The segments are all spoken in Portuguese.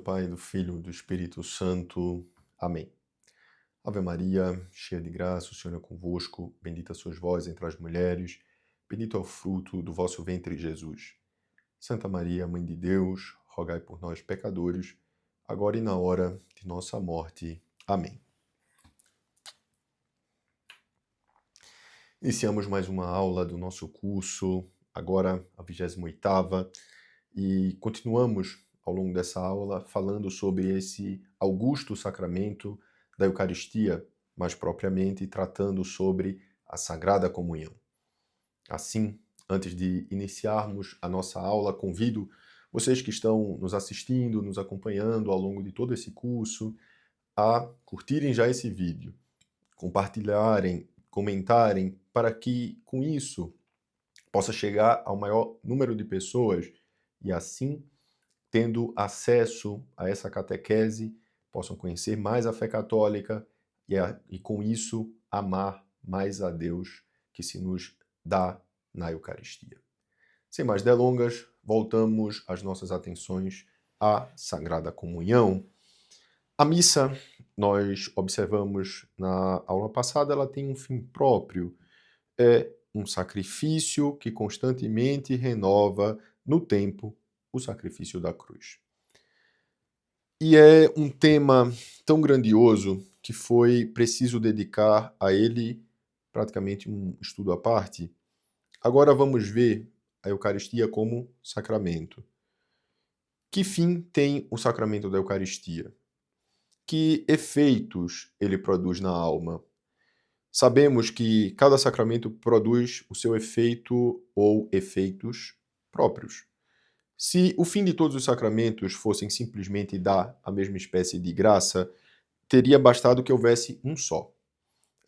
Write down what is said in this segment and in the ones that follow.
Pai, do Filho e do Espírito Santo. Amém. Ave Maria, cheia de graça, o Senhor é convosco. Bendita sois vós entre as mulheres. Bendito é o fruto do vosso ventre, Jesus. Santa Maria, Mãe de Deus, rogai por nós, pecadores, agora e na hora de nossa morte. Amém. Iniciamos mais uma aula do nosso curso, agora a 28ª, e continuamos ao longo dessa aula falando sobre esse augusto sacramento da Eucaristia, mais propriamente tratando sobre a Sagrada Comunhão. Assim, antes de iniciarmos a nossa aula, convido vocês que estão nos assistindo, nos acompanhando ao longo de todo esse curso, a curtirem já esse vídeo, compartilharem, comentarem, para que com isso possa chegar ao maior número de pessoas e assim, tendo acesso a essa catequese, possam conhecer mais a fé católica e com isso amar mais a Deus que se nos dá na Eucaristia. Sem mais delongas, voltamos as nossas atenções à Sagrada Comunhão. A missa, nós observamos na aula passada, ela tem um fim próprio. É um sacrifício que constantemente renova no tempo o sacrifício da cruz. E é um tema tão grandioso que foi preciso dedicar a ele praticamente um estudo à parte. Agora vamos ver a Eucaristia como sacramento. Que fim tem o sacramento da Eucaristia? Que efeitos ele produz na alma? Sabemos que cada sacramento produz o seu efeito ou efeitos próprios. Se o fim de todos os sacramentos fossem simplesmente dar a mesma espécie de graça, teria bastado que houvesse um só.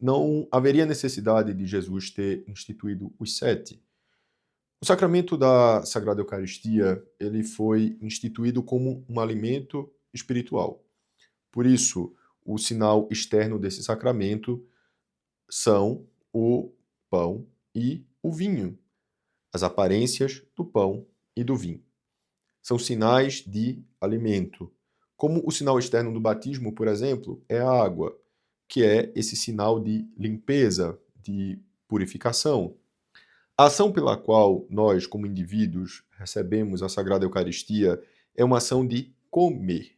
Não haveria necessidade de Jesus ter instituído os 7. O sacramento da Sagrada Eucaristia, ele foi instituído como um alimento espiritual. Por isso, o sinal externo desse sacramento são o pão e o vinho, as aparências do pão e do vinho. São sinais de alimento. Como o sinal externo do batismo, por exemplo, é a água, que é esse sinal de limpeza, de purificação. A ação pela qual nós, como indivíduos, recebemos a Sagrada Eucaristia é uma ação de comer.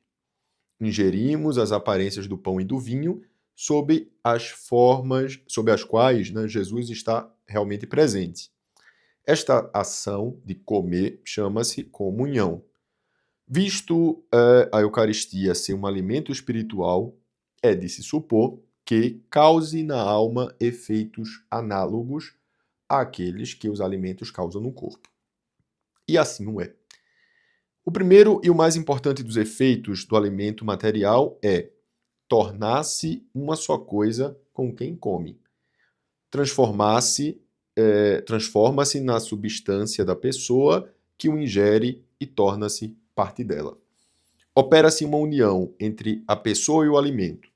Ingerimos as aparências do pão e do vinho sob as formas sob as quais Jesus está realmente presente. Esta ação de comer chama-se comunhão. Visto a Eucaristia ser um alimento espiritual, é de se supor que cause na alma efeitos análogos àqueles que os alimentos causam no corpo. E assim não é. O primeiro e o mais importante dos efeitos do alimento material é tornar-se uma só coisa com quem come. Transforma-se na substância da pessoa que o ingere e torna-se parte dela. Opera-se uma união entre a pessoa e o alimento,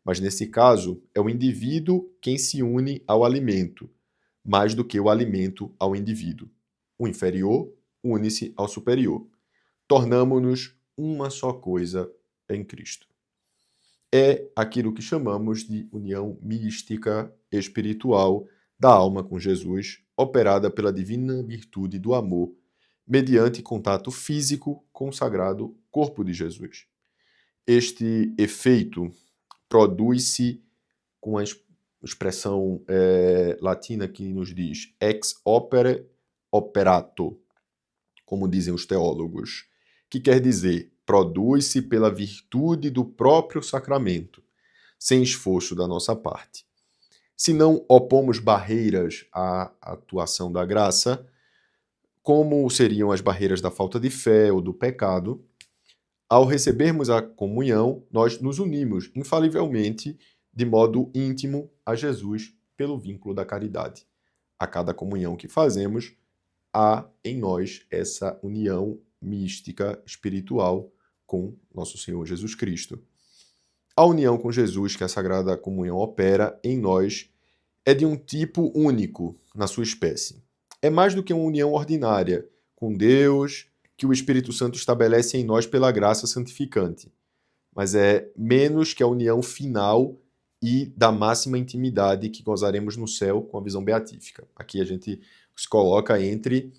mas nesse caso é o indivíduo quem se une ao alimento, mais do que o alimento ao indivíduo. O inferior une-se ao superior. Tornamo-nos uma só coisa em Cristo. É aquilo que chamamos de união mística espiritual da alma com Jesus, operada pela divina virtude do amor, mediante contato físico com o sagrado corpo de Jesus. Este efeito produz-se com a expressão latina que nos diz ex opere operato, como dizem os teólogos, que quer dizer produz-se pela virtude do próprio sacramento, sem esforço da nossa parte. Se não opomos barreiras à atuação da graça, como seriam as barreiras da falta de fé ou do pecado, ao recebermos a comunhão, nós nos unimos infalivelmente, de modo íntimo, a Jesus pelo vínculo da caridade. A cada comunhão que fazemos, há em nós essa união mística, espiritual, com nosso Senhor Jesus Cristo. A união com Jesus que a Sagrada Comunhão opera em nós é de um tipo único na sua espécie. É mais do que uma união ordinária com Deus que o Espírito Santo estabelece em nós pela graça santificante, mas é menos que a união final e da máxima intimidade que gozaremos no céu com a visão beatífica. Aqui a gente se coloca entre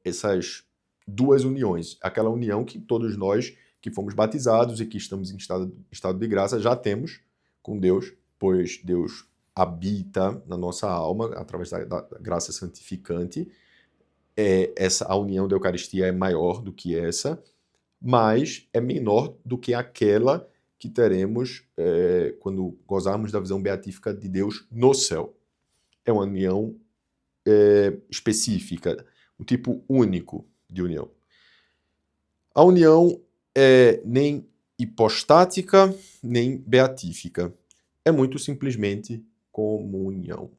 essas duas uniões. Aquela união que todos nós que fomos batizados e que estamos em estado de graça já temos com Deus, pois Deus habita na nossa alma através da graça santificante. A união da Eucaristia é maior do que essa, mas é menor do que aquela que teremos quando gozarmos da visão beatífica de Deus no céu. É uma união específica, um tipo único de união. A união é nem hipostática, nem beatífica. É muito simplesmente comunhão.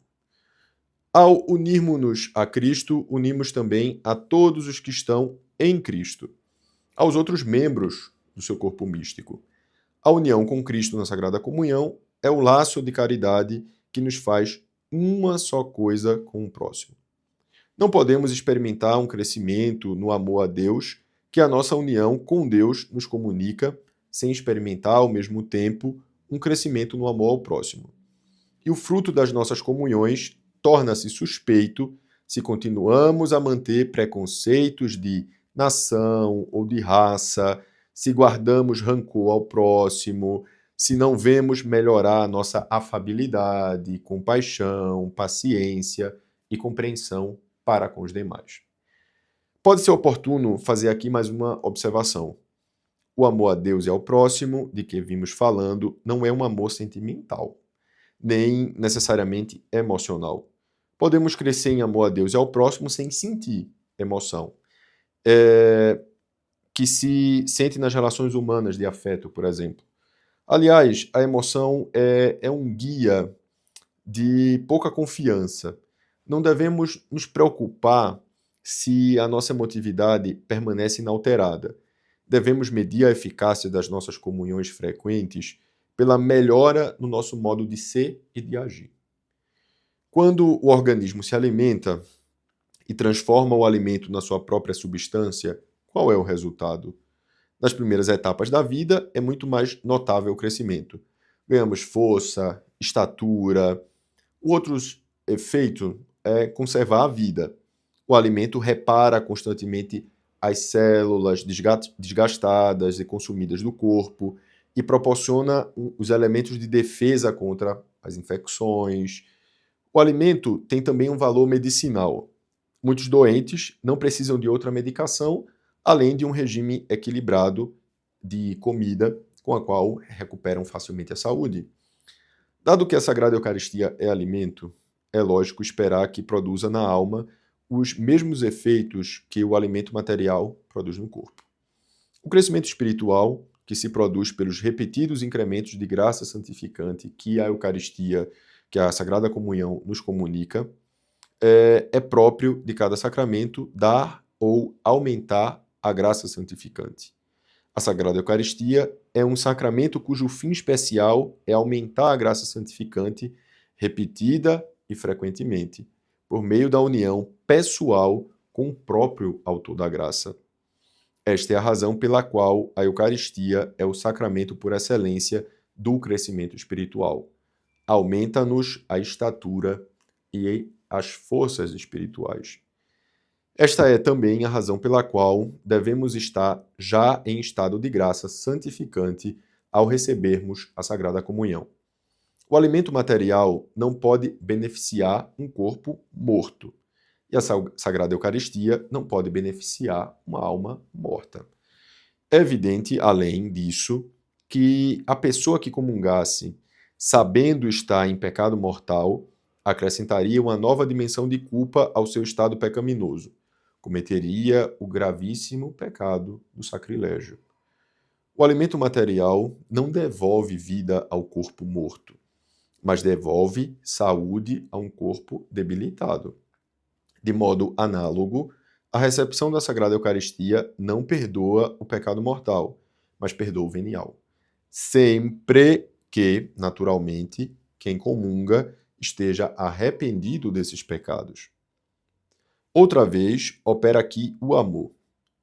Ao unirmos-nos a Cristo, unimos também a todos os que estão em Cristo, aos outros membros do seu corpo místico. A união com Cristo na Sagrada Comunhão é o laço de caridade que nos faz uma só coisa com o próximo. Não podemos experimentar um crescimento no amor a Deus que a nossa união com Deus nos comunica, sem experimentar ao mesmo tempo um crescimento no amor ao próximo. E o fruto das nossas comunhões torna-se suspeito se continuamos a manter preconceitos de nação ou de raça, se guardamos rancor ao próximo, se não vemos melhorar a nossa afabilidade, compaixão, paciência e compreensão para com os demais. Pode ser oportuno fazer aqui mais uma observação. O amor a Deus e ao próximo, de que vimos falando, não é um amor sentimental, nem necessariamente emocional. Podemos crescer em amor a Deus e ao próximo sem sentir emoção, que se sente nas relações humanas de afeto, por exemplo. Aliás, a emoção é um guia de pouca confiança. Não devemos nos preocupar se a nossa emotividade permanece inalterada. Devemos medir a eficácia das nossas comunhões frequentes pela melhora no nosso modo de ser e de agir. Quando o organismo se alimenta e transforma o alimento na sua própria substância, qual é o resultado? Nas primeiras etapas da vida, é muito mais notável o crescimento. Ganhamos força, estatura. O outro efeito é conservar a vida. O alimento repara constantemente as células desgastadas e consumidas do corpo e proporciona os elementos de defesa contra as infecções. O alimento tem também um valor medicinal. Muitos doentes não precisam de outra medicação, além de um regime equilibrado de comida, com a qual recuperam facilmente a saúde. Dado que a Sagrada Eucaristia é alimento, é lógico esperar que produza na alma os mesmos efeitos que o alimento material produz no corpo. O crescimento espiritual, que se produz pelos repetidos incrementos de graça santificante que a Eucaristia, que a Sagrada Comunhão nos comunica, é próprio de cada sacramento dar ou aumentar a graça santificante. A Sagrada Eucaristia é um sacramento cujo fim especial é aumentar a graça santificante repetida e frequentemente, por meio da união pessoal com o próprio autor da graça. Esta é a razão pela qual a Eucaristia é o sacramento por excelência do crescimento espiritual. Aumenta-nos a estatura e as forças espirituais. Esta é também a razão pela qual devemos estar já em estado de graça santificante ao recebermos a Sagrada Comunhão. O alimento material não pode beneficiar um corpo morto, e a Sagrada Eucaristia não pode beneficiar uma alma morta. É evidente, além disso, que a pessoa que comungasse, sabendo estar em pecado mortal, acrescentaria uma nova dimensão de culpa ao seu estado pecaminoso. Cometeria o gravíssimo pecado do sacrilégio. O alimento material não devolve vida ao corpo morto, mas devolve saúde a um corpo debilitado. De modo análogo, a recepção da Sagrada Eucaristia não perdoa o pecado mortal, mas perdoa o venial. Sempre que, naturalmente, quem comunga esteja arrependido desses pecados. Outra vez, opera aqui o amor.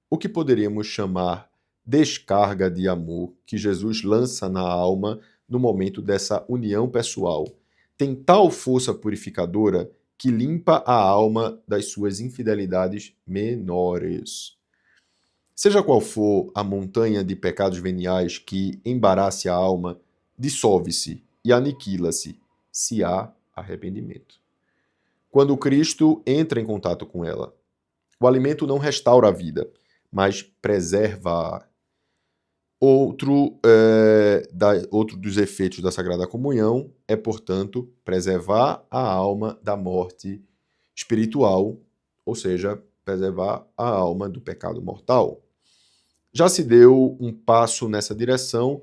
o que poderíamos chamar descarga de amor que Jesus lança na alma no momento dessa união pessoal tem tal força purificadora que limpa a alma das suas infidelidades menores. Seja qual for a montanha de pecados veniais que embarace a alma, dissolve-se e aniquila-se, se há arrependimento. Quando Cristo entra em contato com ela, o alimento não restaura a vida, mas preserva-a. Outro dos efeitos da Sagrada Comunhão é, portanto, preservar a alma da morte espiritual, ou seja, preservar a alma do pecado mortal. Já se deu um passo nessa direção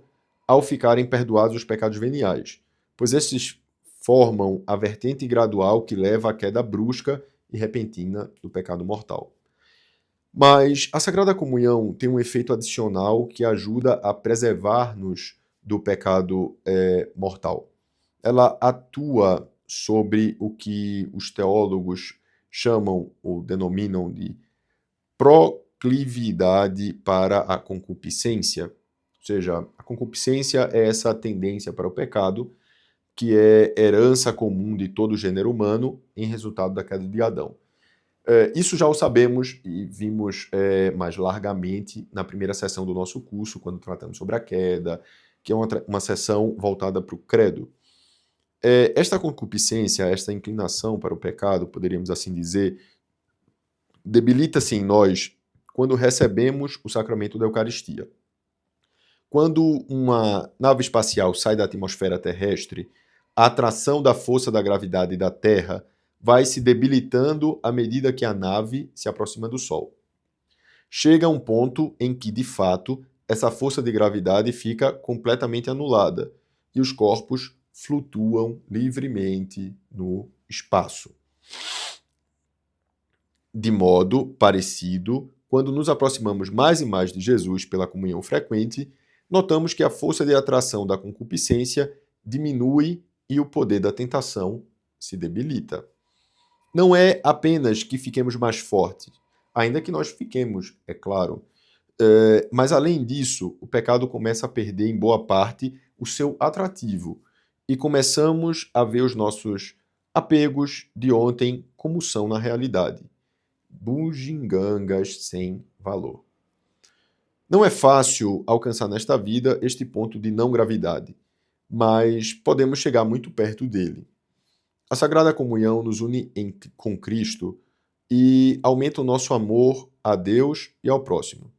ao ficarem perdoados os pecados veniais, pois esses formam a vertente gradual que leva à queda brusca e repentina do pecado mortal. Mas a Sagrada Comunhão tem um efeito adicional que ajuda a preservar-nos do pecado mortal. Ela atua sobre o que os teólogos chamam ou denominam de proclividade para a concupiscência. Ou seja, a concupiscência é essa tendência para o pecado, que é herança comum de todo o gênero humano em resultado da queda de Adão. Isso já o sabemos e vimos mais largamente na primeira sessão do nosso curso, quando tratamos sobre a queda, que é uma sessão voltada para o credo. Esta concupiscência, esta inclinação para o pecado, poderíamos assim dizer, debilita-se em nós quando recebemos o sacramento da Eucaristia. Quando uma nave espacial sai da atmosfera terrestre, a atração da força da gravidade da Terra vai se debilitando à medida que a nave se aproxima do Sol. Chega a um ponto em que, de fato, essa força de gravidade fica completamente anulada e os corpos flutuam livremente no espaço. De modo parecido, quando nos aproximamos mais e mais de Jesus pela comunhão frequente, notamos que a força de atração da concupiscência diminui e o poder da tentação se debilita. Não é apenas que fiquemos mais fortes, ainda que nós fiquemos, é claro. Mas além disso, o pecado começa a perder em boa parte o seu atrativo e começamos a ver os nossos apegos de ontem como são na realidade. Bugigangas sem valor. Não é fácil alcançar nesta vida este ponto de não gravidade, mas podemos chegar muito perto dele. A Sagrada Comunhão nos une com Cristo e aumenta o nosso amor a Deus e ao próximo.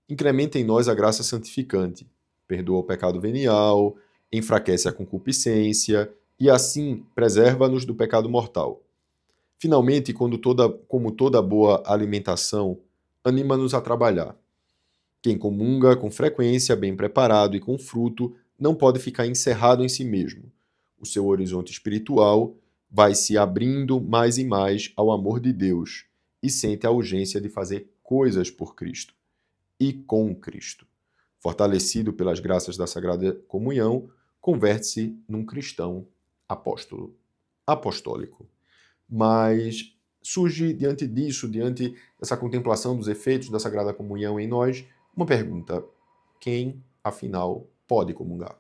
Incrementa em nós a graça santificante, perdoa o pecado venial, enfraquece a concupiscência e assim preserva-nos do pecado mortal. Finalmente, como toda boa alimentação, anima-nos a trabalhar. Quem comunga com frequência, bem preparado e com fruto, não pode ficar encerrado em si mesmo. O seu horizonte espiritual vai se abrindo mais e mais ao amor de Deus e sente a urgência de fazer coisas por Cristo e com Cristo. Fortalecido pelas graças da Sagrada Comunhão, converte-se num cristão apostólico. Mas surge diante dessa contemplação dos efeitos da Sagrada Comunhão em nós, uma pergunta: quem, afinal, pode comungar?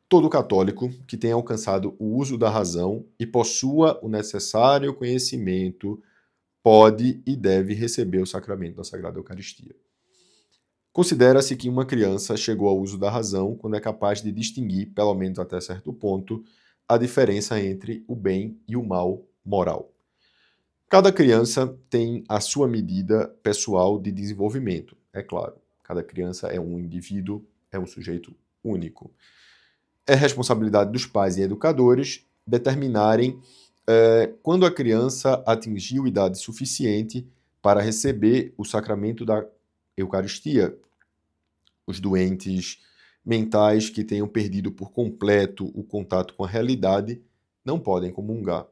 Todo católico que tenha alcançado o uso da razão e possua o necessário conhecimento pode e deve receber o sacramento da Sagrada Eucaristia. Considera-se que uma criança chegou ao uso da razão quando é capaz de distinguir, pelo menos até certo ponto, a diferença entre o bem e o mal moral. Cada criança tem a sua medida pessoal de desenvolvimento, é claro. Cada criança é um indivíduo, é um sujeito único. É responsabilidade dos pais e educadores determinarem quando a criança atingiu idade suficiente para receber o sacramento da Eucaristia. Os doentes mentais que tenham perdido por completo o contato com a realidade não podem comungar.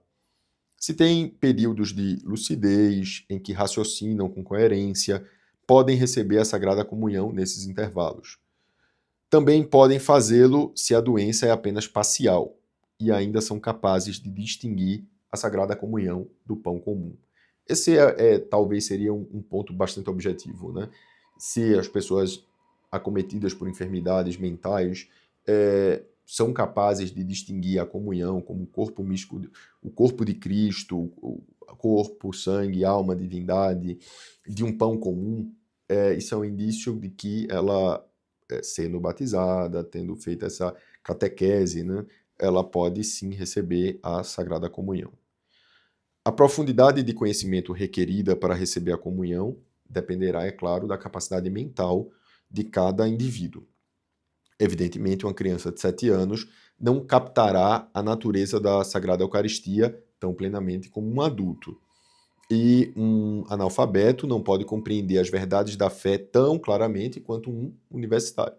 Se têm períodos de lucidez, em que raciocinam com coerência, podem receber a Sagrada Comunhão nesses intervalos. Também podem fazê-lo se a doença é apenas parcial e ainda são capazes de distinguir a Sagrada Comunhão do pão comum. Esse talvez seria um ponto bastante objetivo, né? Se as pessoas acometidas por enfermidades mentais são capazes de distinguir a comunhão como o corpo místico, o corpo de Cristo, o corpo, sangue, alma, divindade, de um pão comum, isso é um indício de que ela, sendo batizada, tendo feito essa catequese, né, ela pode sim receber a Sagrada Comunhão. A profundidade de conhecimento requerida para receber a comunhão dependerá, é claro, da capacidade mental de cada indivíduo. Evidentemente, uma criança de 7 anos não captará a natureza da Sagrada Eucaristia tão plenamente como um adulto. E um analfabeto não pode compreender as verdades da fé tão claramente quanto um universitário.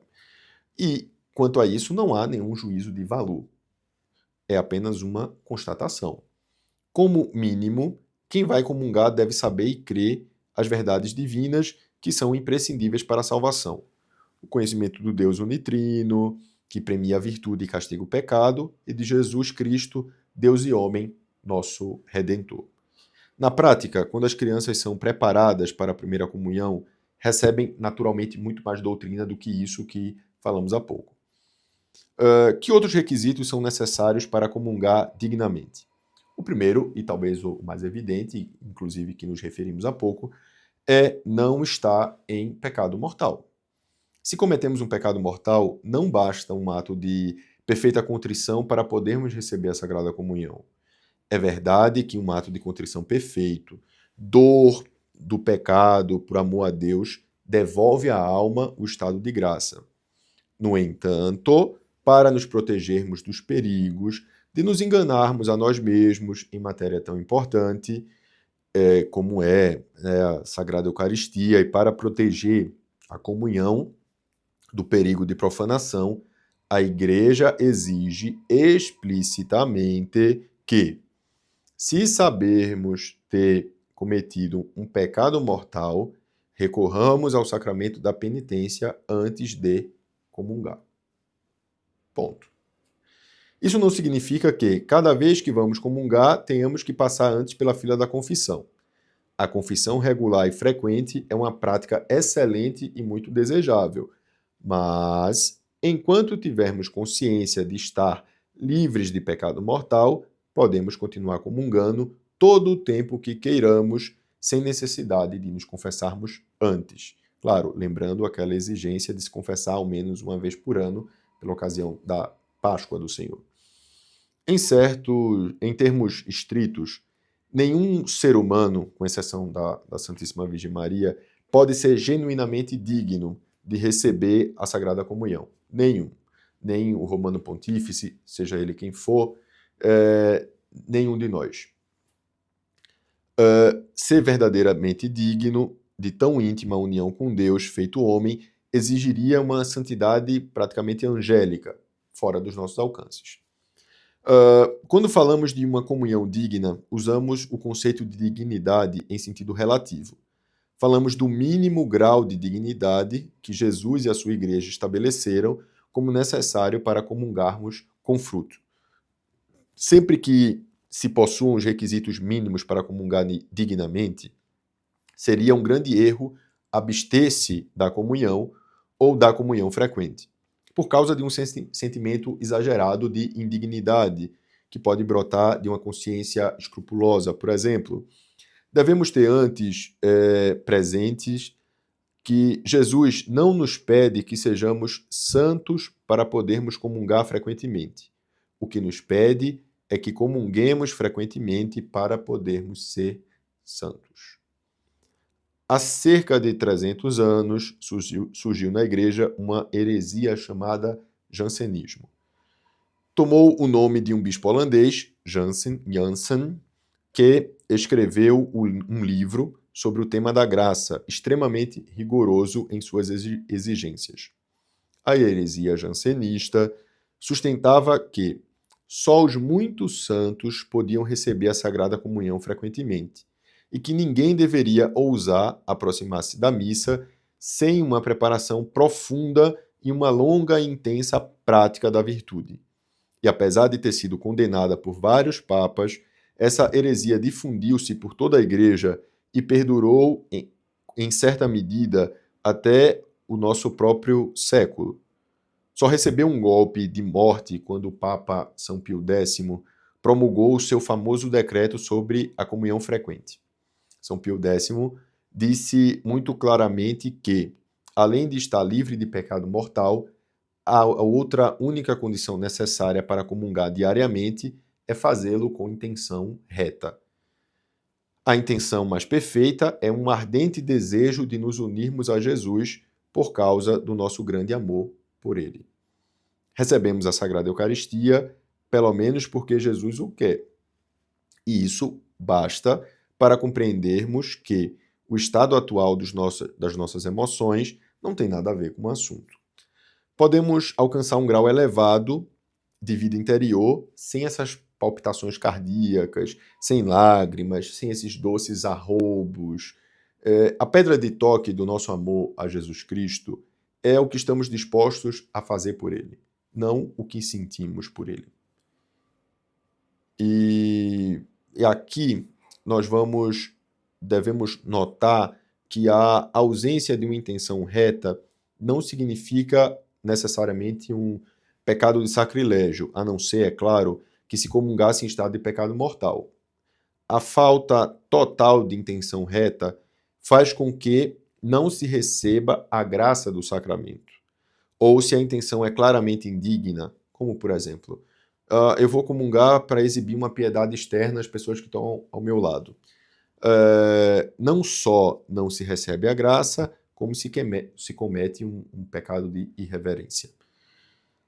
E, quanto a isso, não há nenhum juízo de valor. É apenas uma constatação. Como mínimo, quem vai comungar deve saber e crer as verdades divinas que são imprescindíveis para a salvação. O conhecimento do Deus unitrino, que premia a virtude e castiga o pecado, e de Jesus Cristo, Deus e homem, nosso Redentor. Na prática, quando as crianças são preparadas para a primeira comunhão, recebem naturalmente muito mais doutrina do que isso que falamos há pouco. Que outros requisitos são necessários para comungar dignamente? O primeiro, e talvez o mais evidente, inclusive que nos referimos há pouco, é não estar em pecado mortal. Se cometemos um pecado mortal, não basta um ato de perfeita contrição para podermos receber a Sagrada Comunhão. É verdade que um ato de contrição perfeito, dor do pecado por amor a Deus, devolve à alma o estado de graça. No entanto, para nos protegermos dos perigos, de nos enganarmos a nós mesmos em matéria tão importante como a Sagrada Eucaristia, e para proteger a comunhão do perigo de profanação, a Igreja exige explicitamente que, se sabermos ter cometido um pecado mortal, recorramos ao sacramento da penitência antes de comungar. Ponto. Isso não significa que, cada vez que vamos comungar, tenhamos que passar antes pela fila da confissão. A confissão regular e frequente é uma prática excelente e muito desejável, mas, enquanto tivermos consciência de estar livres de pecado mortal, podemos continuar comungando todo o tempo que queiramos, sem necessidade de nos confessarmos antes. Claro, lembrando aquela exigência de se confessar ao menos uma vez por ano, pela ocasião da Páscoa do Senhor. Em termos estritos, nenhum ser humano, com exceção da Santíssima Virgem Maria, pode ser genuinamente digno de receber a Sagrada Comunhão. Nenhum. Nem o Romano Pontífice, seja ele quem for, nenhum de nós. Ser verdadeiramente digno de tão íntima união com Deus, feito homem, exigiria uma santidade praticamente angélica, fora dos nossos alcances. Quando falamos de uma comunhão digna, usamos o conceito de dignidade em sentido relativo. Falamos do mínimo grau de dignidade que Jesus e a sua igreja estabeleceram como necessário para comungarmos com fruto. Sempre que se possuam os requisitos mínimos para comungar dignamente, seria um grande erro abster-se da comunhão ou da comunhão frequente, por causa de um sentimento exagerado de indignidade, que pode brotar de uma consciência escrupulosa. Por exemplo, devemos ter antes presentes que Jesus não nos pede que sejamos santos para podermos comungar frequentemente. O que nos pede é que comunguemos frequentemente para podermos ser santos. Há cerca de 300 anos surgiu na igreja uma heresia chamada jansenismo. Tomou o nome de um bispo holandês, Jansen, que escreveu um livro sobre o tema da graça, extremamente rigoroso em suas exigências. A heresia jansenista sustentava que só os muitos santos podiam receber a Sagrada Comunhão frequentemente, e que ninguém deveria ousar aproximar-se da missa sem uma preparação profunda e uma longa e intensa prática da virtude. E apesar de ter sido condenada por vários papas, essa heresia difundiu-se por toda a igreja e perdurou, em certa medida, até o nosso próprio século. Só recebeu um golpe de morte quando o Papa São Pio X promulgou o seu famoso decreto sobre a comunhão frequente. São Pio X disse muito claramente que, além de estar livre de pecado mortal, a outra única condição necessária para comungar diariamente é fazê-lo com intenção reta. A intenção mais perfeita é um ardente desejo de nos unirmos a Jesus por causa do nosso grande amor por ele. Recebemos a Sagrada Eucaristia, pelo menos porque Jesus o quer. E isso basta para compreendermos que o estado atual das nossas emoções não tem nada a ver com o assunto. Podemos alcançar um grau elevado de vida interior sem essas palpitações cardíacas, sem lágrimas, sem esses doces arroubos. A pedra de toque do nosso amor a Jesus Cristo é o que estamos dispostos a fazer por ele, não o que sentimos por ele. E aqui nós devemos notar que a ausência de uma intenção reta não significa necessariamente um pecado de sacrilégio, a não ser, é claro, que se comungasse em estado de pecado mortal. A falta total de intenção reta faz com que não se receba a graça do sacramento. Ou se a intenção é claramente indigna, como por exemplo, eu vou comungar para exibir uma piedade externa às pessoas que estão ao meu lado. Não só não se recebe a graça, como se comete um pecado de irreverência.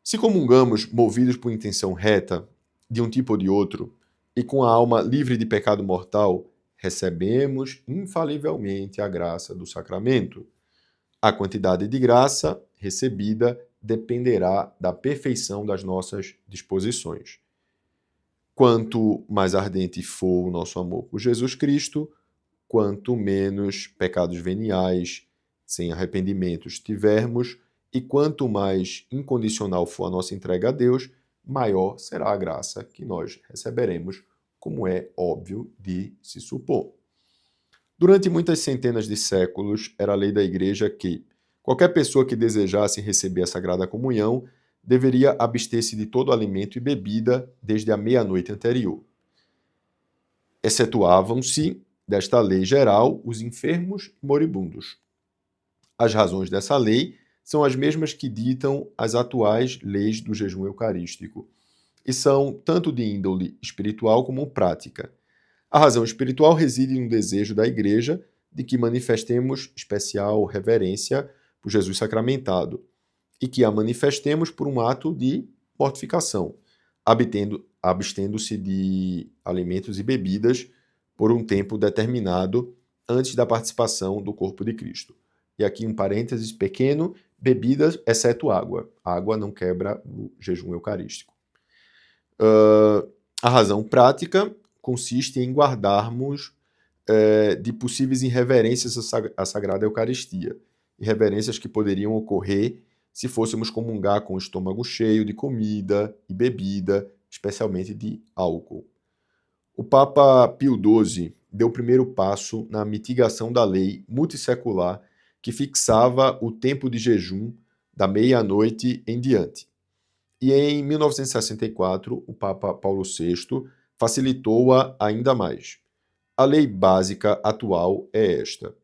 Se comungamos movidos por intenção reta, de um tipo ou de outro, e com a alma livre de pecado mortal, recebemos infalivelmente a graça do sacramento. A quantidade de graça recebida dependerá da perfeição das nossas disposições. Quanto mais ardente for o nosso amor por Jesus Cristo, quanto menos pecados veniais, sem arrependimentos tivermos, e quanto mais incondicional for a nossa entrega a Deus, maior será a graça que nós receberemos, como é óbvio de se supor. Durante muitas centenas de séculos, era a lei da Igreja que qualquer pessoa que desejasse receber a Sagrada Comunhão deveria abster-se de todo alimento e bebida desde a meia-noite anterior. Excetuavam-se desta lei geral os enfermos e moribundos. As razões dessa lei são as mesmas que ditam as atuais leis do jejum eucarístico, e são tanto de índole espiritual como prática. A razão espiritual reside no desejo da Igreja de que manifestemos especial reverência por Jesus sacramentado e que a manifestemos por um ato de mortificação, abstendo-se de alimentos e bebidas por um tempo determinado antes da participação do corpo de Cristo. E aqui um parênteses pequeno, bebidas exceto água. A água não quebra o jejum eucarístico. A razão prática consiste em guardarmos de possíveis irreverências à Sagrada Eucaristia, irreverências que poderiam ocorrer se fôssemos comungar com o estômago cheio de comida e bebida, especialmente de álcool. O Papa Pio XII deu o primeiro passo na mitigação da lei multissecular que fixava o tempo de jejum da meia-noite em diante. E em 1964, o Papa Paulo VI facilitou-a ainda mais. A lei básica atual é esta.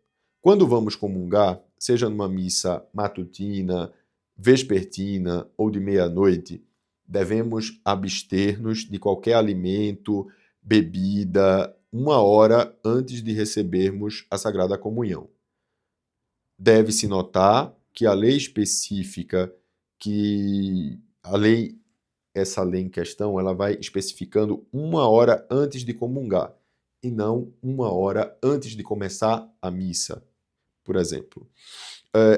Quando vamos comungar, seja numa missa matutina, vespertina ou de meia-noite, devemos abster-nos de qualquer alimento, bebida, 1 hora antes de recebermos a Sagrada Comunhão. Deve-se notar que a lei específica, essa lei em questão, ela vai especificando 1 hora antes de comungar, e não 1 hora antes de começar a missa, por exemplo.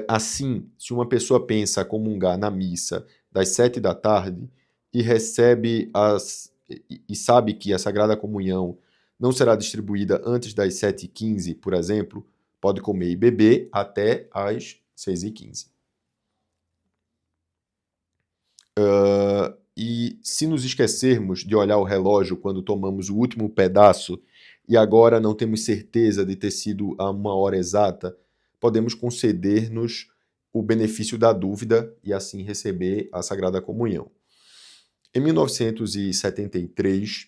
Assim, se uma pessoa pensa comungar na missa das 7 da tarde e e sabe que a Sagrada Comunhão não será distribuída antes das 7h15, por exemplo, pode comer e beber até às 6h15. E se nos esquecermos de olhar o relógio quando tomamos o último pedaço e agora não temos certeza de ter sido a 1 hora exata, podemos conceder-nos o benefício da dúvida e assim receber a Sagrada Comunhão. Em 1973,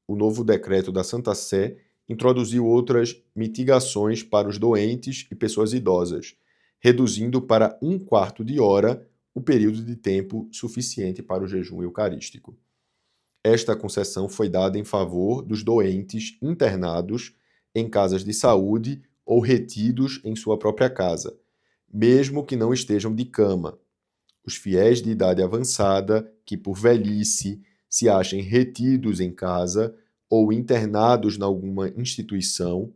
o novo decreto da Santa Sé introduziu outras mitigações para os doentes e pessoas idosas, reduzindo para 1/4 de hora o período de tempo suficiente para o jejum eucarístico. Esta concessão foi dada em favor dos doentes internados em casas de saúde ou retidos em sua própria casa, mesmo que não estejam de cama. Os fiéis de idade avançada que, por velhice, se achem retidos em casa ou internados em alguma instituição,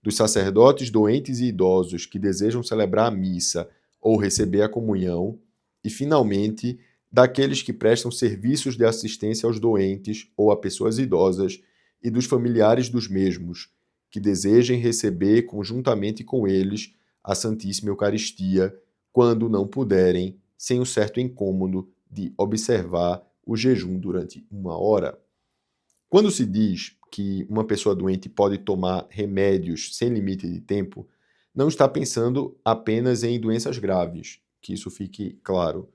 dos sacerdotes doentes e idosos que desejam celebrar a missa ou receber a comunhão, e, finalmente, daqueles que prestam serviços de assistência aos doentes ou a pessoas idosas e dos familiares dos mesmos, que desejem receber conjuntamente com eles a Santíssima Eucaristia, quando não puderem, sem o certo incômodo de observar o jejum durante 1 hora. Quando se diz que uma pessoa doente pode tomar remédios sem limite de tempo, não está pensando apenas em doenças graves, que isso fique claro.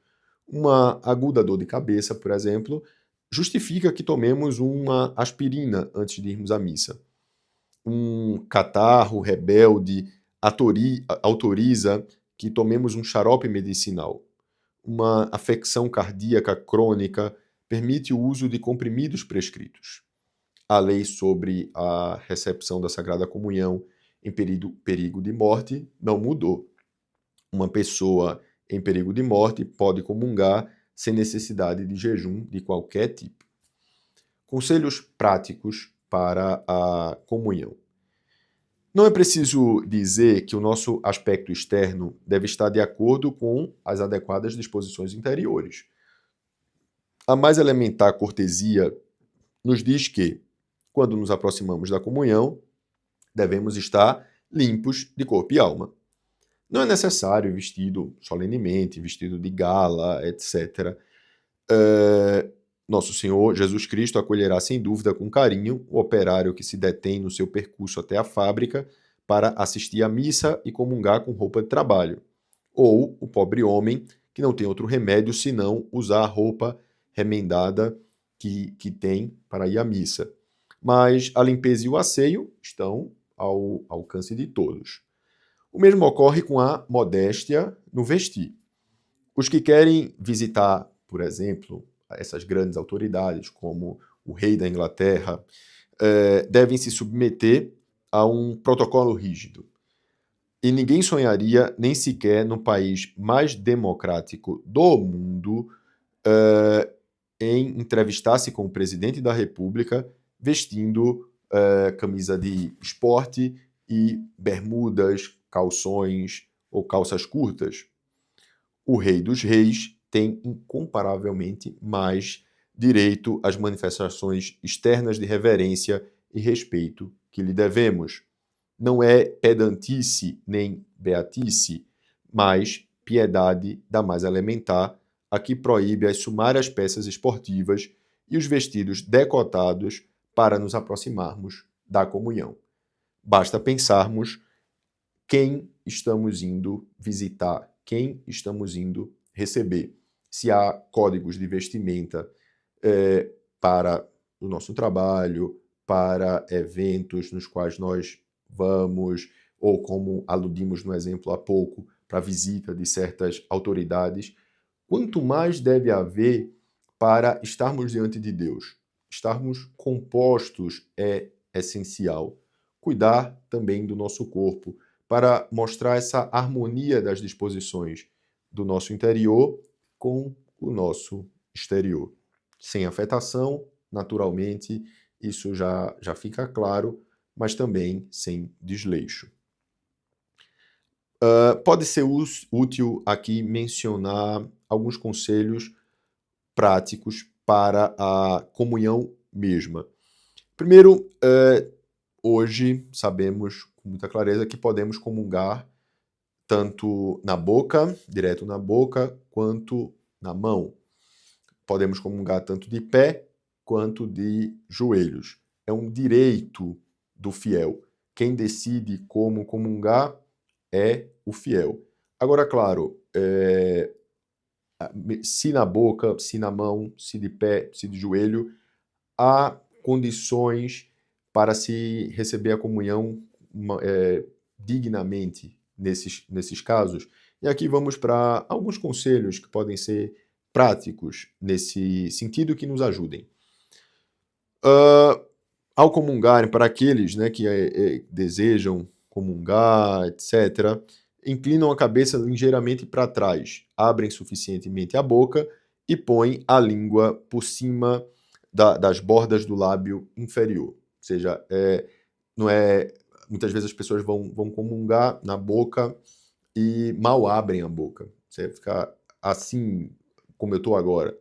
Uma aguda dor de cabeça, por exemplo, justifica que tomemos uma aspirina antes de irmos à missa. Um catarro rebelde autoriza que tomemos um xarope medicinal. Uma afecção cardíaca crônica permite o uso de comprimidos prescritos. A lei sobre a recepção da Sagrada Comunhão em perigo de morte não mudou. Uma pessoa em perigo de morte pode comungar sem necessidade de jejum de qualquer tipo. Conselhos práticos para a comunhão. Não é preciso dizer que o nosso aspecto externo deve estar de acordo com as adequadas disposições interiores. A mais elementar cortesia nos diz que, quando nos aproximamos da comunhão, devemos estar limpos de corpo e alma. Não é necessário vestido solenemente, vestido de gala, etc. Nosso Senhor Jesus Cristo acolherá sem dúvida com carinho o operário que se detém no seu percurso até a fábrica para assistir à missa e comungar com roupa de trabalho, ou o pobre homem que não tem outro remédio senão usar a roupa remendada que tem para ir à missa. Mas a limpeza e o asseio estão ao alcance de todos. O mesmo ocorre com a modéstia no vestir. Os que querem visitar, por exemplo, essas grandes autoridades, como o rei da Inglaterra, devem se submeter a um protocolo rígido. E ninguém sonharia, nem sequer no país mais democrático do mundo, em entrevistar-se com o presidente da República vestindo camisa de esporte e bermudas, calções ou calças curtas. O Rei dos Reis tem incomparavelmente mais direito às manifestações externas de reverência e respeito que lhe devemos. Não é pedantice nem beatice, mas piedade da mais elementar, a que proíbe as sumárias peças esportivas e os vestidos decotados para nos aproximarmos da comunhão. Basta pensarmos quem estamos indo visitar, quem estamos indo receber. Se há códigos de vestimenta para o nosso trabalho, para eventos nos quais nós vamos, ou como aludimos no exemplo há pouco, para a visita de certas autoridades, quanto mais deve haver para estarmos diante de Deus. Estarmos compostos é essencial. Cuidar também do nosso corpo, para mostrar essa harmonia das disposições do nosso interior com o nosso exterior. Sem afetação, naturalmente, isso já fica claro, mas também sem desleixo. Pode ser útil aqui mencionar alguns conselhos práticos para a comunhão mesma. Primeiro, hoje sabemos com muita clareza que podemos comungar tanto na boca, direto na boca, quanto na mão. podemos comungar tanto de pé quanto de joelhos. É um direito do fiel. Quem decide como comungar é o fiel. Agora, claro, se na boca, se na mão, se de pé, se de joelho, há condições para se receber a comunhão dignamente nesses casos. E aqui vamos para alguns conselhos que podem ser práticos nesse sentido que nos ajudem. Ao comungarem, para aqueles, né, que desejam comungar, etc., inclinam a cabeça ligeiramente para trás, abrem suficientemente a boca e põem a língua por cima das bordas do lábio inferior. Ou seja, não é, muitas vezes as pessoas vão comungar na boca e mal abrem a boca. Você fica assim, como eu estou agora.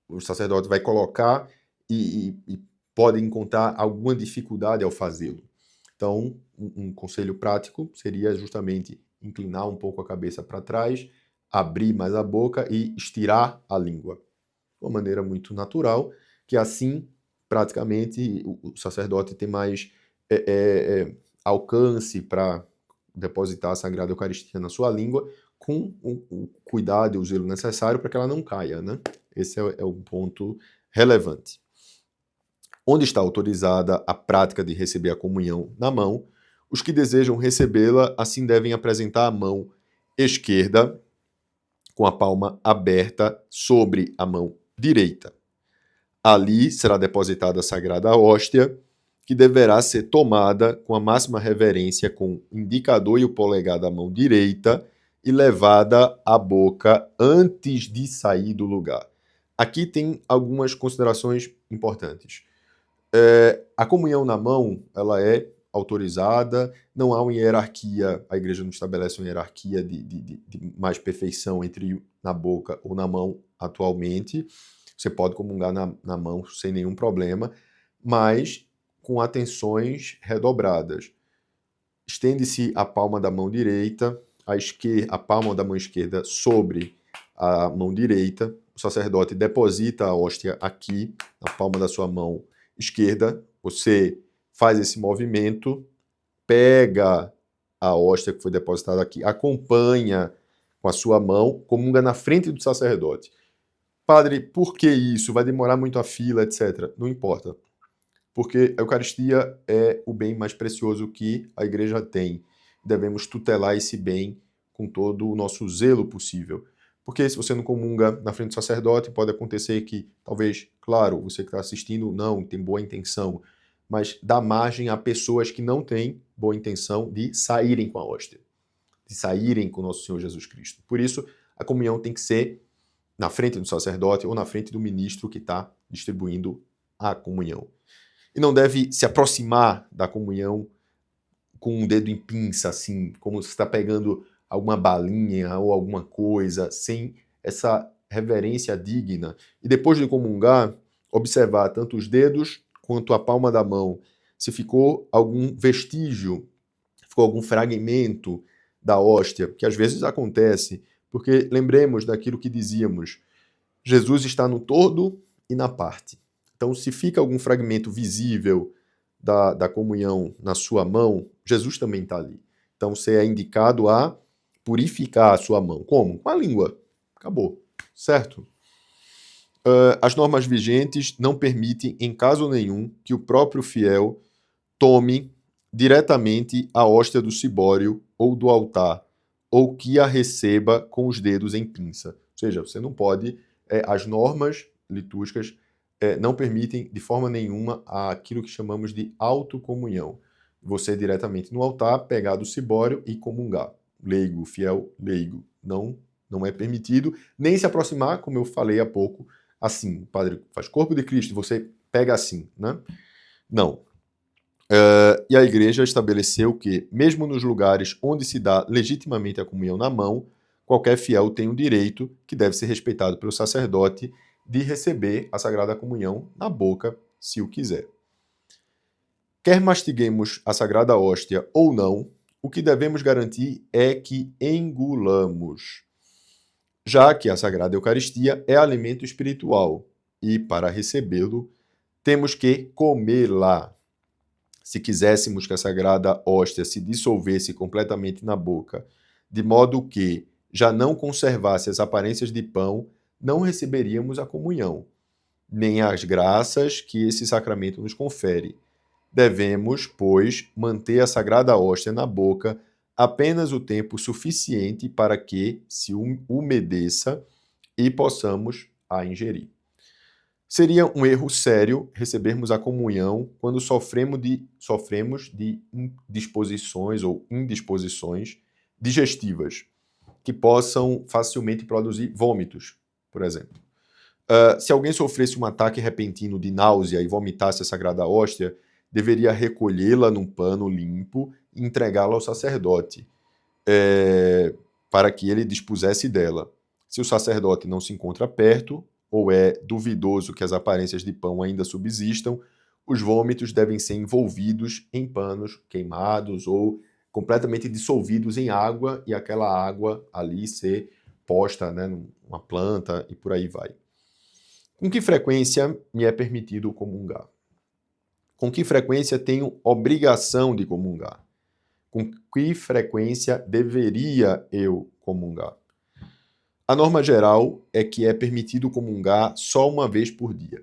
O sacerdote vai colocar e pode encontrar alguma dificuldade ao fazê-lo. Então, um conselho prático seria justamente inclinar um pouco a cabeça para trás, abrir mais a boca e estirar a língua. De uma maneira muito natural, que assim, praticamente, o sacerdote tem mais alcance para depositar a Sagrada Eucaristia na sua língua, com o cuidado e o zelo necessário para que ela não caia, né? Esse é um ponto relevante. Onde está autorizada a prática de receber a comunhão na mão, os que desejam recebê-la assim devem apresentar a mão esquerda com a palma aberta sobre a mão direita. Ali será depositada a sagrada hóstia, que deverá ser tomada com a máxima reverência com o indicador e o polegar da mão direita e levada à boca antes de sair do lugar. Aqui tem algumas considerações importantes. A comunhão na mão, ela é autorizada, não há uma hierarquia, a igreja não estabelece uma hierarquia de mais perfeição entre na boca ou na mão atualmente. Você pode comungar na mão sem nenhum problema, mas com atenções redobradas. Estende-se a palma da mão direita, a palma da mão esquerda sobre a mão direita, o sacerdote deposita a hóstia aqui, na palma da sua mão esquerda, você faz esse movimento, pega a hóstia que foi depositada aqui, acompanha com a sua mão, comunga na frente do sacerdote. Padre, por que isso? Vai demorar muito a fila, etc. Não importa. Porque a Eucaristia é o bem mais precioso que a igreja tem. Devemos tutelar esse bem com todo o nosso zelo possível. Porque se você não comunga na frente do sacerdote, pode acontecer que, talvez, claro, você que está assistindo não tem boa intenção, mas dá margem a pessoas que não têm boa intenção de saírem com a hóstia, de saírem com o nosso Senhor Jesus Cristo. Por isso, a comunhão tem que ser na frente do sacerdote ou na frente do ministro que está distribuindo a comunhão. E não deve se aproximar da comunhão com um dedo em pinça, assim, como se está pegando alguma balinha ou alguma coisa, sem essa reverência digna. E depois de comungar, observar tanto os dedos quanto a palma da mão, se ficou algum vestígio, ficou algum fragmento da hóstia, que às vezes acontece, porque lembremos daquilo que dizíamos, Jesus está no todo e na parte. Então, se fica algum fragmento visível da comunhão na sua mão, Jesus também está ali. Então, você é indicado a purificar a sua mão. Como? Com a língua. Acabou. Certo? As normas vigentes não permitem, em caso nenhum, que o próprio fiel tome diretamente a hóstia do cibório ou do altar, ou que a receba com os dedos em pinça. Ou seja, você não pode... as normas litúrgicas não permitem de forma nenhuma aquilo que chamamos de autocomunhão. Você diretamente no altar, pegar do cibório e comungar. Leigo, fiel, leigo. Não é permitido nem se aproximar, como eu falei há pouco, assim. O padre faz corpo de Cristo, você pega assim, né? Não. E a igreja estabeleceu que, mesmo nos lugares onde se dá legitimamente a comunhão na mão, qualquer fiel tem o direito, que deve ser respeitado pelo sacerdote, de receber a Sagrada Comunhão na boca, se o quiser. Quer mastiguemos a Sagrada Hóstia ou não, o que devemos garantir é que engulamos. já que a Sagrada Eucaristia é alimento espiritual e, para recebê-lo, temos que comê-la. Se quiséssemos que a Sagrada Hóstia se dissolvesse completamente na boca, de modo que já não conservasse as aparências de pão, não receberíamos a comunhão, nem as graças que esse sacramento nos confere. Devemos, pois, manter a Sagrada Hóstia na boca apenas o tempo suficiente para que se umedeça e possamos a ingerir. Seria um erro sério recebermos a comunhão quando sofremos de indisposições ou indisposições digestivas, que possam facilmente produzir vômitos, por exemplo. Se alguém sofresse um ataque repentino de náusea e vomitasse a Sagrada Hóstia, deveria recolhê-la num pano limpo e entregá-la ao sacerdote, para que ele dispusesse dela. Se o sacerdote não se encontra perto, ou é duvidoso que as aparências de pão ainda subsistam, os vômitos devem ser envolvidos em panos queimados ou completamente dissolvidos em água e aquela água ali ser posta, né, numa planta e por aí vai. Com que frequência me é permitido comungar? Com que frequência tenho obrigação de comungar? Com que frequência deveria eu comungar? A norma geral é que é permitido comungar só uma vez por dia,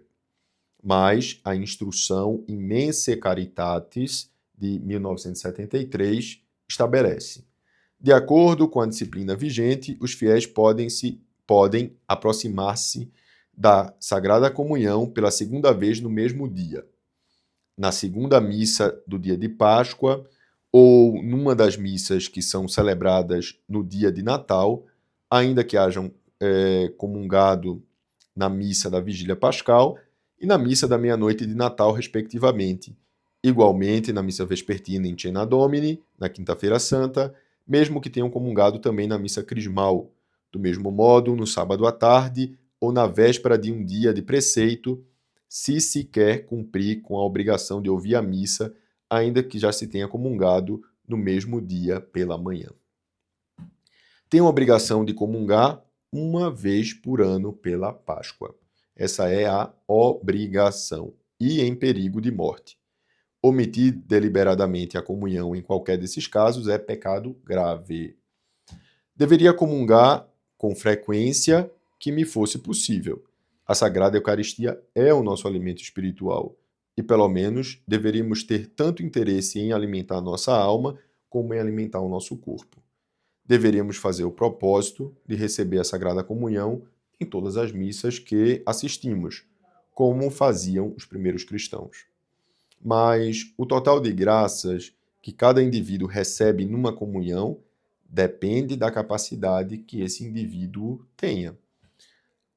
mas a instrução Immensae Caritatis, de 1973, estabelece: de acordo com a disciplina vigente, os fiéis podem aproximar-se da Sagrada Comunhão pela segunda vez no mesmo dia, na segunda missa do dia de Páscoa ou numa das missas que são celebradas no dia de Natal, ainda que hajam comungado na missa da Vigília Pascal e na missa da meia-noite de Natal, respectivamente. Igualmente, na missa vespertina em Cena Domini, na Quinta-feira Santa, mesmo que tenham comungado também na missa crismal. Do mesmo modo, no sábado à tarde ou na véspera de um dia de preceito, se se quer cumprir com a obrigação de ouvir a missa, ainda que já se tenha comungado no mesmo dia pela manhã. Tem a obrigação de comungar uma vez por ano pela Páscoa. Essa é a obrigação e em perigo de morte. Omitir deliberadamente a comunhão em qualquer desses casos é pecado grave. Deveria comungar com frequência que me fosse possível. A Sagrada Eucaristia é o nosso alimento espiritual e, pelo menos, deveríamos ter tanto interesse em alimentar nossa alma como em alimentar o nosso corpo. Deveríamos fazer o propósito de receber a Sagrada Comunhão em todas as missas que assistimos, como faziam os primeiros cristãos. Mas o total de graças que cada indivíduo recebe numa comunhão depende da capacidade que esse indivíduo tenha.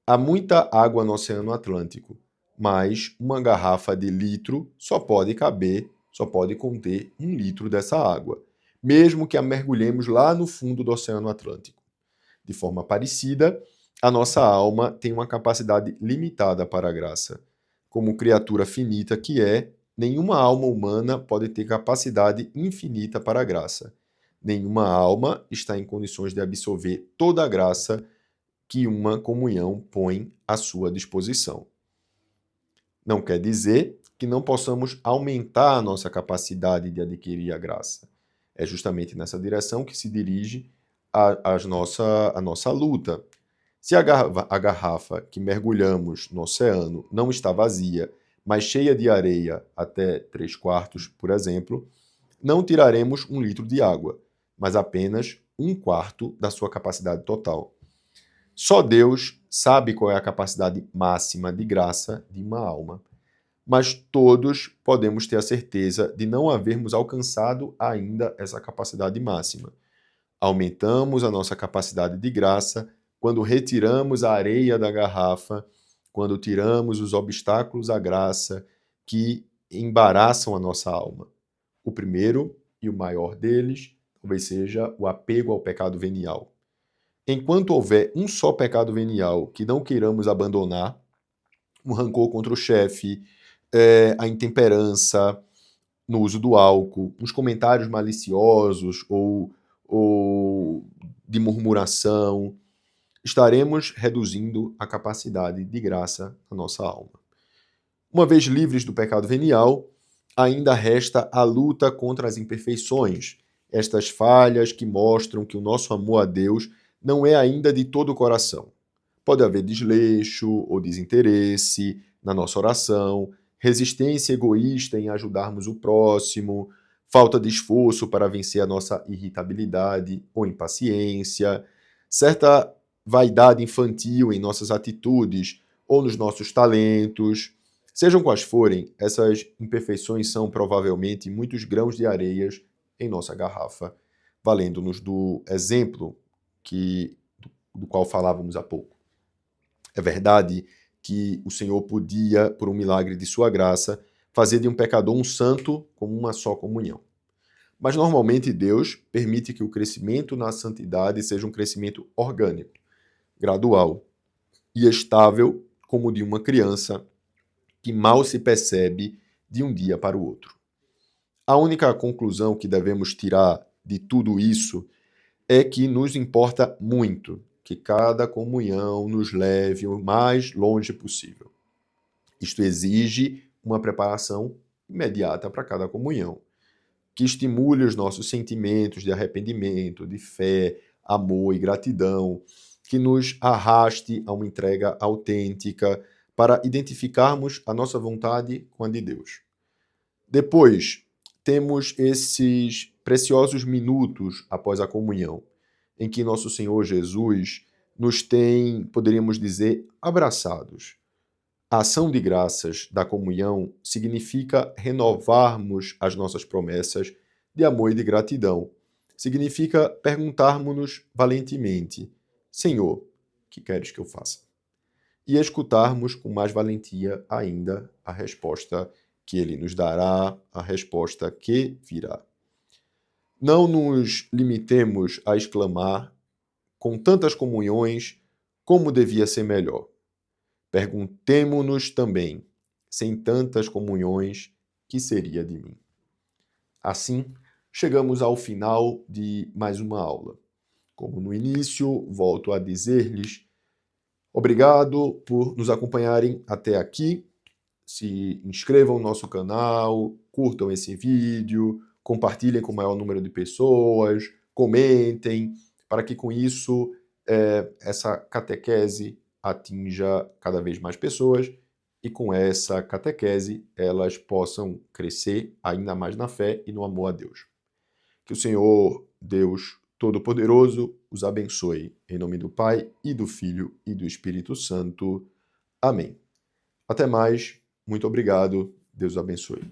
Há muita água no Oceano Atlântico, mas uma garrafa de litro só pode conter 1 litro dessa água, mesmo que a mergulhemos lá no fundo do Oceano Atlântico. De forma parecida, a nossa alma tem uma capacidade limitada para a graça. Como criatura finita que é, nenhuma alma humana pode ter capacidade infinita para a graça. Nenhuma alma está em condições de absorver toda a graça que uma comunhão põe à sua disposição. Não quer dizer que não possamos aumentar a nossa capacidade de adquirir a graça. É justamente nessa direção que se dirige a nossa luta. Se a garrafa que mergulhamos no oceano não está vazia, mas cheia de areia até 3/4, por exemplo, não tiraremos 1 litro de água, mas apenas 1/4 da sua capacidade total. Só Deus sabe qual é a capacidade máxima de graça de uma alma, mas todos podemos ter a certeza de não havermos alcançado ainda essa capacidade máxima. Aumentamos a nossa capacidade de graça quando retiramos a areia da garrafa, quando tiramos os obstáculos à graça que embaraçam a nossa alma. O primeiro e o maior deles talvez seja o apego ao pecado venial. Enquanto houver um só pecado venial que não queiramos abandonar, um rancor contra o chefe, a intemperança no uso do álcool, os comentários maliciosos ou de murmuração, estaremos reduzindo a capacidade de graça da nossa alma. Uma vez livres do pecado venial, ainda resta a luta contra as imperfeições, estas falhas que mostram que o nosso amor a Deus não é ainda de todo o coração. Pode haver desleixo ou desinteresse na nossa oração, resistência egoísta em ajudarmos o próximo, falta de esforço para vencer a nossa irritabilidade ou impaciência, certa vaidade infantil em nossas atitudes ou nos nossos talentos. Sejam quais forem, essas imperfeições são provavelmente muitos grãos de areias em nossa garrafa, valendo-nos do exemplo do qual falávamos há pouco. É verdade que o Senhor podia, por um milagre de sua graça, fazer de um pecador um santo com uma só comunhão. Mas normalmente Deus permite que o crescimento na santidade seja um crescimento orgânico, gradual e estável, como o de uma criança que mal se percebe de um dia para o outro. A única conclusão que devemos tirar de tudo isso é que nos importa muito que cada comunhão nos leve o mais longe possível. Isto exige uma preparação imediata para cada comunhão, que estimule os nossos sentimentos de arrependimento, de fé, amor e gratidão, que nos arraste a uma entrega autêntica para identificarmos a nossa vontade com a de Deus. Depois, temos esses preciosos minutos após a comunhão, em que nosso Senhor Jesus nos tem, poderíamos dizer, abraçados. A ação de graças da comunhão significa renovarmos as nossas promessas de amor e de gratidão. Significa perguntarmos-nos valentemente: Senhor, o que queres que eu faça? E escutarmos com mais valentia ainda a resposta que Ele nos dará, a resposta que virá. Não nos limitemos a exclamar, com tantas comunhões, como devia ser melhor. Perguntemo-nos também, sem tantas comunhões, que seria de mim? Assim, chegamos ao final de mais uma aula. Como no início, volto a dizer-lhes, obrigado por nos acompanharem até aqui. Se inscrevam no nosso canal, curtam esse vídeo, compartilhem com o maior número de pessoas, comentem, para que com isso essa catequese atinja cada vez mais pessoas e com essa catequese elas possam crescer ainda mais na fé e no amor a Deus. Que o Senhor, Deus Todo-Poderoso, os abençoe. Em nome do Pai, e do Filho, e do Espírito Santo. Amém. Até mais. Muito obrigado. Deus abençoe.